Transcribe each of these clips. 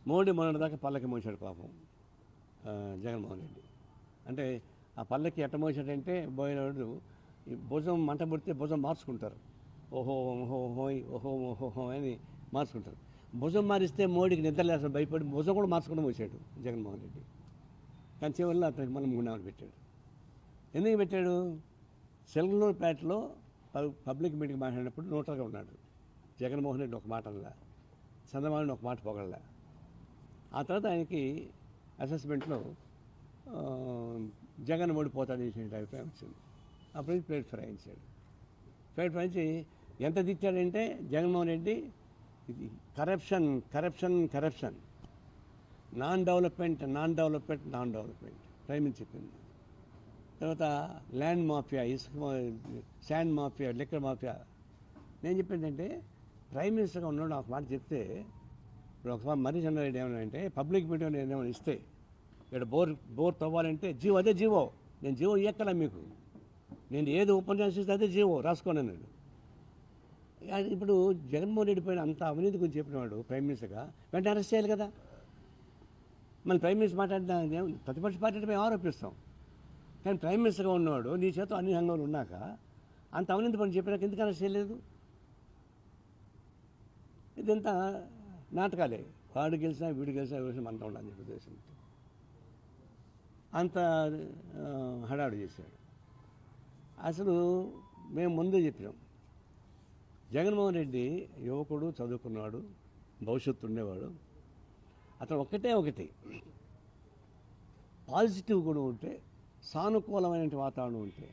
మోడీ మొన్నటిదాకా పల్లకి మోసాడు పాపం జగన్మోహన్ రెడ్డి. అంటే ఆ పల్లకి ఎట్ట మోసాడంటే పోయినవాడు ఈ భుజం మంట పుడితే భుజం మార్చుకుంటారు. ఓహో ఓహో హోయ్ ఓహో ఓహో హో అని మార్చుకుంటారు. భుజం మారిస్తే మోడీకి నిద్ర లేక భయపడి భుజం కూడా మార్చుకుంటూ మోసాడు జగన్మోహన్ రెడ్డి. కానీ చివరిలో అతనికి మనం గుండామని పెట్టాడు. ఎందుకు పెట్టాడు? సెల్గనూరుపేటలో పబ్లిక్ మీటింగ్ మాట్లాడినప్పుడు న్యూట్రల్గా ఉన్నాడు. జగన్మోహన్ రెడ్డి ఒక మాట అనలా, చంద్రబాబు ఒక మాట పొగడలే. ఆ తర్వాత ఆయనకి అసెస్మెంట్లో జగన్ ఓడిపోతాడని చేసిన అభిప్రాయం వచ్చింది. అప్పుడు ప్లేట్ ఫిరాయించాడు. ప్లేట్ ఫిరాయించి ఎంత తిట్టాడంటే జగన్మోహన్ రెడ్డి ఇది corruption corruption corruption, non development prime minister చెప్పింది. తర్వాత ల్యాండ్ మాఫియా, ఇసుక శాండ్ మాఫియా, లిక్కర్ మాఫియా. నేను చెప్పిందంటే ప్రైమ్ మినిస్టర్గా ఉన్నాడు ఒక మాట చెప్తే, ఇప్పుడు ఒకసారి మరీ చంద్రారెడ్డి ఏమన్నా అంటే పబ్లిక్ మీటింగ్ ఏమైనా ఇస్తే ఇక్కడ బోర్ తవ్వాలంటే జీవో, అదే జీవో, నేను జీవో ఇయ్యక్కల మీకు, నేను ఏది ఉపన్యాసం ఇస్తే అదే జీవో రాసుకోను అన్నాడు. ఇప్పుడు జగన్మోహన్ రెడ్డి పైన అంత అవినీతి గురించి చెప్పినవాడు ప్రైమ్ మినిస్టర్గా వెంటనే అరెస్ట్ చేయాలి కదా. మన ప్రైమ్ మినిస్టర్ మాట్లాడిన ప్రతిపక్ష పార్టీపై ఆరోపిస్తాం. కానీ ప్రైమ్ మినిస్టర్గా ఉన్నవాడు నీ చేత అన్ని రంగంలో ఉన్నాక అంత అవినీతి పని చెప్పినాక ఎందుకు అరెస్ట్ చేయలేదు? ఇదంతా నాటకాలే. వాడు గెలిచినా వీడు గెలిచినా విషయం అంతా ఉండాలని చెప్పి ఉద్దేశంతో అంత హడావుడి చేశాడు. అసలు మేము ముందే చెప్పినాం, జగన్మోహన్ రెడ్డి యువకుడు, చదువుకున్నాడు, భవిష్యత్తు ఉండేవాడు. అతను ఒకటి పాజిటివ్ కూడా ఉంటే, సానుకూలమైన వాతావరణం ఉంటే,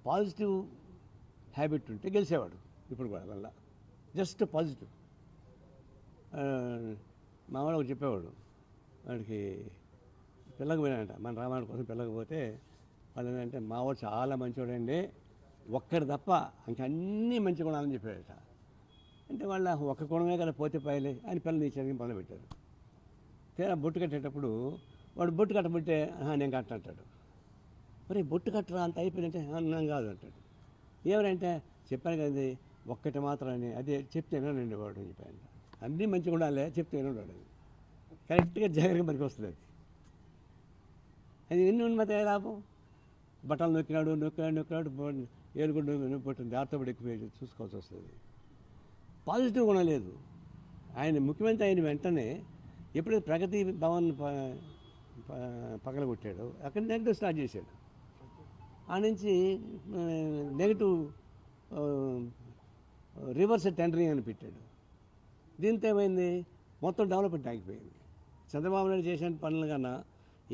పాజిటివ్ హ్యాబిట్ ఉంటే గెలిచేవాడు. ఇప్పుడు కూడా వల్ల జస్ట్ పాజిటివ్. మా వాడు చెప్పేవాడు, వాడికి పిల్లకి పోయినాడంట, మన రామాయణ కోసం పిల్లకి పోతే వాళ్ళు ఏంటంటే మావాడు చాలా మంచివాడండి, ఒక్కడు తప్ప ఇంకన్నీ మంచి గుణాలని చెప్పాడట. అంటే వాళ్ళ ఒక్క గుణమే కదా పోతే పైలే అని పిల్లలు నీచడానికి మొదలుపెట్టారు. తీరా బొట్టు కట్టేటప్పుడు వాడు బొట్టు కట్టబట్టే నేను కట్టంటాడు. మరి బొట్టు కట్టరా అంత అయిపోయిందంటే నేను కాదు అంటాడు. ఏమనంటే చెప్పాను కదండి ఒక్కటి మాత్రం అని, అదే చెప్తే వినండి వాడు అని చెప్పాను. అన్నీ మంచిగా ఉండాలి, చెప్తే వినడు. అది కరెక్ట్గా జాగ్రత్తగా మనకి వస్తుంది. అది ఎన్ని ఉన్నది లాభం? బట్టలు నొక్కినాడు ఏలుగుడు నొప్పిపోతుంది, దారితోపడి ఎక్కువ చూసుకోవాల్సి వస్తుంది. పాజిటివ్ కూడా లేదు. ఆయన ముఖ్యమంత్రి అయిన వెంటనే ఎప్పుడైతే ప్రగతి భవన్ పగలగొట్టాడు అక్కడ నెగిటివ్ స్టార్ట్ చేశాడు. ఆ నుంచి నెగిటివ్ రివర్స్ టెండరింగ్ అని పెట్టాడు. దీంతో ఏమైంది? మొత్తం డెవలప్మెంట్ ఆగిపోయింది. చంద్రబాబు నాయుడు చేసిన పనులు కన్నా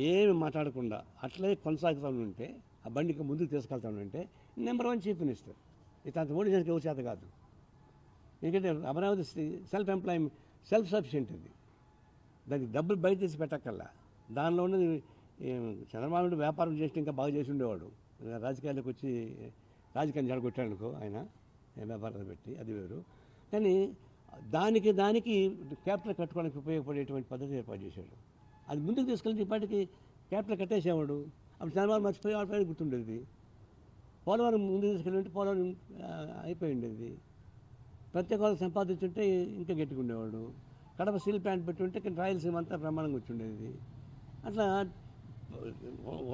ఏమి మాట్లాడకుండా అట్లే కొనసాగుతూ ఉంటే, ఆ బండికి ముందుకు తీసుకెళ్తా ఉంటే నెంబర్ 1 చీఫ్ మినిస్టర్. ఇతను ఓడిచేసి ఎవరి చేత కాదు. ఎందుకంటే అమరావతి సెల్ఫ్ సఫిషియెంట్. ఇది దానికి డబ్బులు బయట తీసి పెట్టక్కల్లా. దానిలో ఉన్నది చంద్రబాబు నాయుడు వ్యాపారం చేసి ఇంకా బాగా చేసి ఉండేవాడు. రాజకీయాల్లోకి వచ్చి రాజకీయం జడగొట్టాడనుకో ఆయన వ్యాపారాలు పెట్టి, అది వేరు. కానీ దానికి క్యాపిటల్ కట్టుకోవడానికి ఉపయోగపడేటువంటి పద్ధతి ఏర్పాటు చేశాడు. అది ముందుకు తీసుకెళ్ళి ఇప్పటికి క్యాపిటల్ కట్టేసేవాడు. అప్పుడు చంద్రబాబు మర్చిపోయి వాళ్ళ పైన గుర్తుండేది. పోలవరం ముందుకు తీసుకెళ్ళి పోలవరం అయిపోయి ఉండేది. ప్రత్యేక హోదా సంపాదించుంటే ఇంకా గట్టిగా ఉండేవాడు. కడప స్టీల్ ప్లాంట్ పెట్టుంటే రాయలసీమ అంతా ప్రమాణంగా వచ్చిండేది. అట్లా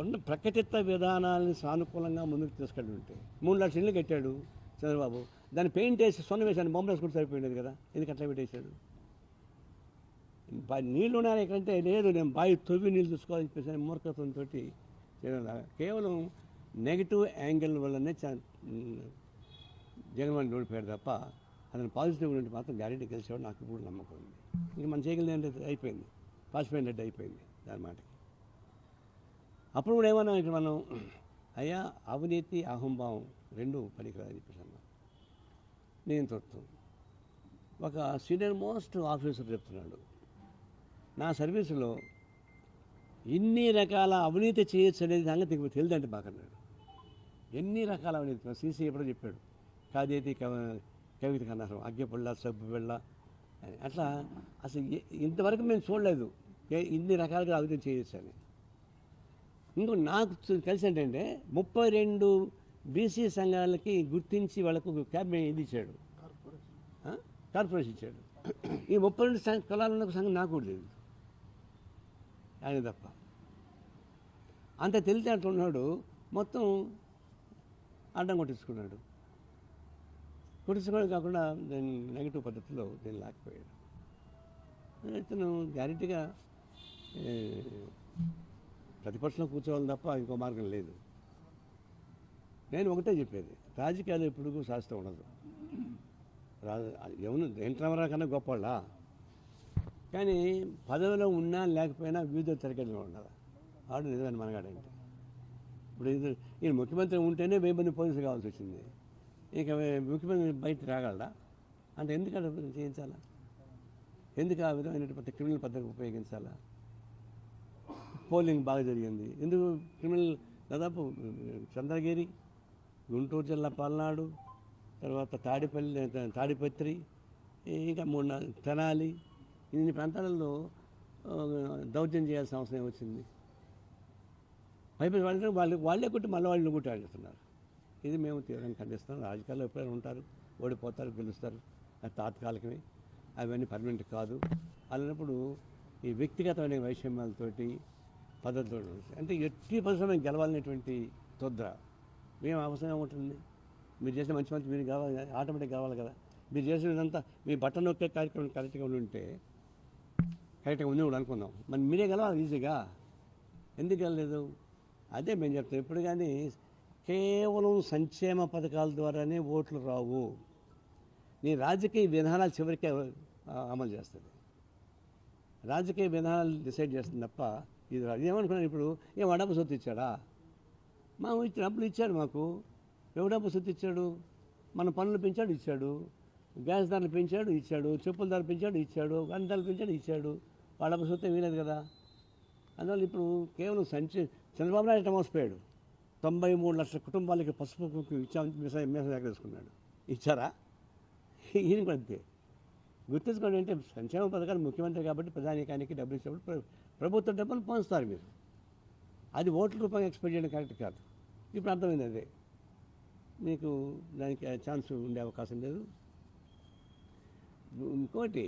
ఉన్న ప్రకటిత విధానాలని సానుకూలంగా ముందుకు తీసుకెళ్ళి ఉంటే 3 లక్షల ఇళ్ళు కట్టాడు చంద్రబాబు. దాన్ని పెయింట్ వేసి సొన్న వేసాను, బొమ్మలు వేసుకుంటే సరిపోయింది కదా, ఎందుకు అట్లా పెట్టేశాడు? నీళ్ళు ఉన్నాయి ఎక్కడంటే లేదు, నేను బావి తవ్వి నీళ్ళు చూసుకోవాలని చెప్పేసి మూర్ఖత్వంతో కేవలం నెగిటివ్ యాంగిల్ వల్లనే జగన్మోహన్ రెడ్డి ఓడిపోయాడు తప్ప అతను పాజిటివ్ నుండి మాత్రం గ్యారెంటీ గెలిచేవాడు. నాకు ఇప్పుడు నమ్మకం ఉంది. ఇంక మన చేయగలిగింది ఏంటంటే అయిపోయింది, పాసిపోయిన రెడ్డి అయిపోయింది దాని మాటకి. అప్పుడు కూడా ఏమన్నా ఇక్కడ మనం అయ్యా అవినీతి అహంభావం రెండు పనికిరాదని చెప్పేసి అన్నాం. నియంతృత్వం. ఒక సీనియర్ మోస్ట్ ఆఫీసర్ చెప్తున్నాడు, నా సర్వీసులో ఇన్ని రకాల అవినీతి చేయొచ్చు అనేది సంగతి మీకు తెలియదంటే బాకన్నాడు. ఎన్ని రకాల అవినీతి సీసీ ఎప్పుడో చెప్పాడు, కాదేతి కవిత కన్నారు, అగ్గెపుల్ల సబ్బు పిల్ల అట్లా. అసలు ఇంతవరకు మేము చూడలేదు ఇన్ని రకాలుగా అవినీతి చేయొచ్చు అని. ఇంకో నాకు కలిసి ఏంటంటే 32 బీసీ సంఘాలకి గుర్తించి వాళ్ళకు క్యాబినెట్ ఇది ఇచ్చాడు, కార్పొరేషన్ ఇచ్చాడు. ఈ 32 కులాలు ఉన్న సంఘం నాకు కూడా లేదు. ఆయన తప్ప. అంత తెలివితేటలు ఉన్నాడు, మొత్తం అడ్డం కొట్టించుకున్నాడు. కొట్టించుకోవడం కాకుండా దీన్ని నెగిటివ్ పద్ధతిలో దీన్ని లాక్కిపోయాడు. ఇతను గ్యారెంటీగా ప్రతిపక్షంలో కూర్చోవాలి తప్ప ఇంకో మార్గం లేదు. నేను ఒకటే చెప్పేది, రాజకీయాలు ఎప్పుడు శాస్త్రం ఉండదు. ఎవరు ఎన్టీ రామారావు కన్నా గొప్పవాళ్ళ, కానీ పదవిలో ఉన్నా లేకపోయినా వివిధ తరగతిలో ఉండాలి. ఆడు నిజమైన మనగాడంటే. ఇప్పుడు ఈయన ముఖ్యమంత్రి ఉంటేనే 1000 మంది పోలీసులు కావాల్సి వచ్చింది. ఇక ముఖ్యమంత్రి బయట రాగలడా అంటే ఎందుకు అలా చేయించాలా? ఎందుకు ఆ విధమైనటువంటి క్రిమినల్ పద్ధతి ఉపయోగించాలా? పోలింగ్ బాగా జరిగింది. ఎందుకు క్రిమినల్ దాదాపు చంద్రగిరి, గుంటూరు జిల్లా పల్నాడు, తర్వాత తాడిపత్రి, ఇంకా తెనాలి, ఇన్ని ప్రాంతాలలో దౌర్జన్యం చేయాల్సిన అవసరం వచ్చింది. అయిపోయి వాళ్ళే కొట్టి మళ్ళీ వాళ్ళు కొట్టి ఆడుతున్నారు. ఇది మేము తీవ్రంగా ఖండిస్తాం. రాజకీయాల్లో ఎప్పుడైనా ఉంటారు, ఓడిపోతారు, గెలుస్తారు, అది తాత్కాలికమే, అవన్నీ పర్మనెంట్ కాదు. అలాంటప్పుడు ఈ వ్యక్తిగతమైన వైషమ్యాలతోటి పద్ధతితో అంటే ఎట్టి పరిశ్రమ గెలవాలనేటువంటి తొద్ర మేము అవసరం ఉంటుంది. మీరు చేసిన మంచి మీరు కావాలి, ఆటోమేటిక్ కావాలి కదా. మీరు చేసినదంతా మీ బట్టన్ నొక్కే కార్యక్రమం కరెక్ట్గా ఉంటే కరెక్ట్గా ఉంది కూడా అనుకుందాం. మరి మీరే గెలవాలి ఈజీగా, ఎందుకు గెలలేదు? అదే మేము చెప్తాం. ఎప్పుడు కానీ కేవలం సంక్షేమ పథకాల ద్వారానే ఓట్లు రావు. నీ రాజకీయ విధానాలు చివరికి అమలు చేస్తుంది. రాజకీయ విధానాలు డిసైడ్ చేస్తుంది తప్ప ఇది ఏమనుకున్నాను. ఇప్పుడు డబ్బు సొత్తు ఇచ్చాడా? మాకు డబ్బులు ఇచ్చాడు. మాకు ఎవరు డబ్బు సొత్తు ఇచ్చాడు? మన పనులు పెంచాడు, ఇచ్చాడు. గ్యాస్ ధరలు పెంచాడు, ఇచ్చాడు. చెప్పుల ధరలు పెంచాడు, ఇచ్చాడు. గంట ధరలు పెంచాడు, ఇచ్చాడు. వాళ్ళ డబ్బు సొత్తు వీలేదు కదా. అందువల్ల ఇప్పుడు కేవలం చంద్రబాబు నాయుడు ఎట్లా మోసపోయాడు? 93 లక్షల కుటుంబాలకి పసుపు మేసం ఎగరేసుకున్నాడు. ఇచ్చారా? ఈయన కూడా అంతే. గుర్తుంచుకోండి, అంటే సంక్షేమ పథకాలు ముఖ్యమంత్రి కాబట్టి ప్రధానికానికి డబ్బులు ఇచ్చినప్పుడు ప్రభుత్వ డబ్బులు పంచుతారు మీరు. అది ఓట్ల రూపంగా ఎక్స్పెక్ట్ చేయడం కరెక్ట్ కాదు. ఇప్పుడు అర్థమైంది అదే. మీకు దానికి ఛాన్స్ ఉండే అవకాశం లేదు. ఇంకోటి,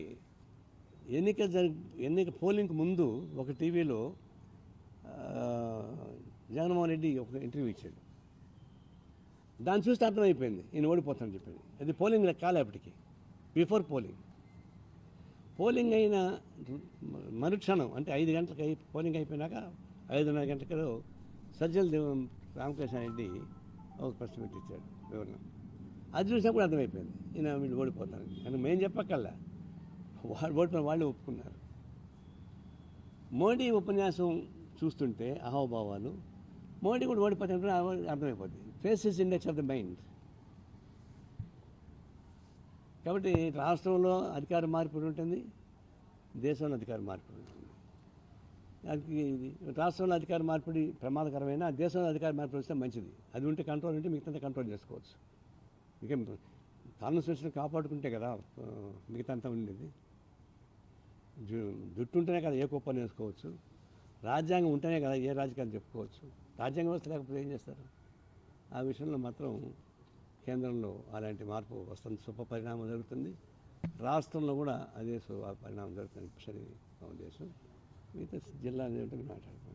ఎన్నిక పోలింగ్కి ముందు ఒక టీవీలో జగన్మోహన్ రెడ్డి ఒక ఇంటర్వ్యూ ఇచ్చాడు. దాన్ని చూస్తే అర్థమైపోయింది ఈయన ఓడిపోతానని చెప్పింది. అది పోలింగ్ కాలేపటికి, బిఫోర్ పోలింగ్ అయిన మరుక్షణం అంటే 5 గంటలకి పోలింగ్ అయిపోయినాక 5:30 గంటలకు సజ్జల రామకృష్ణ రెడ్డి ఒక ప్రశ్న పెట్టించాడు వివరణ. అది చూసినప్పుడు అర్థమైపోయింది ఈయన వీళ్ళు ఓడిపోతాను. కానీ మేము చెప్పక్కల్లా, వాళ్ళు ఓడిపోయిన వాళ్ళు ఒప్పుకున్నారు. మోడీ ఉపన్యాసం చూస్తుంటే అహావభావాలు, మోడీ కూడా ఓడిపోతాను అర్థమైపోతుంది. Face is index of the mind. కాబట్టి రాష్ట్రంలో అధికార మార్పిడి ఉంటుంది, దేశంలో అధికార మార్పిడి ఉంటుంది. రాష్ట్రంలో అధికార మార్పిడి ప్రమాదకరమైన, దేశంలో అధికార మార్పిడి వస్తే మంచిది. అది ఉంటే కంట్రోల్ ఉంటే మిగతా కంట్రోల్ చేసుకోవచ్చు. ఇక కాన్స్టిట్యూషన్ కాపాడుకుంటే కదా మిగతా అంతా ఉండేది. జుట్టు ఉంటేనే కదా ఏ కుప్పని వేసుకోవచ్చు, రాజ్యాంగం ఉంటేనే కదా ఏ రాజకీయాలు చెప్పుకోవచ్చు. రాజ్యాంగ వ్యవస్థ లేకపోతే ఏం చేస్తారు? ఆ విషయంలో మాత్రం కేంద్రంలో అలాంటి మార్పు వస్తుంది, శుభ పరిణామం జరుగుతుంది. రాష్ట్రంలో కూడా అదే పరిణామం జరుగుతుంది. సరే ఉద్దేశం. మిగతా జిల్లా మాట్లాడుతున్నాం.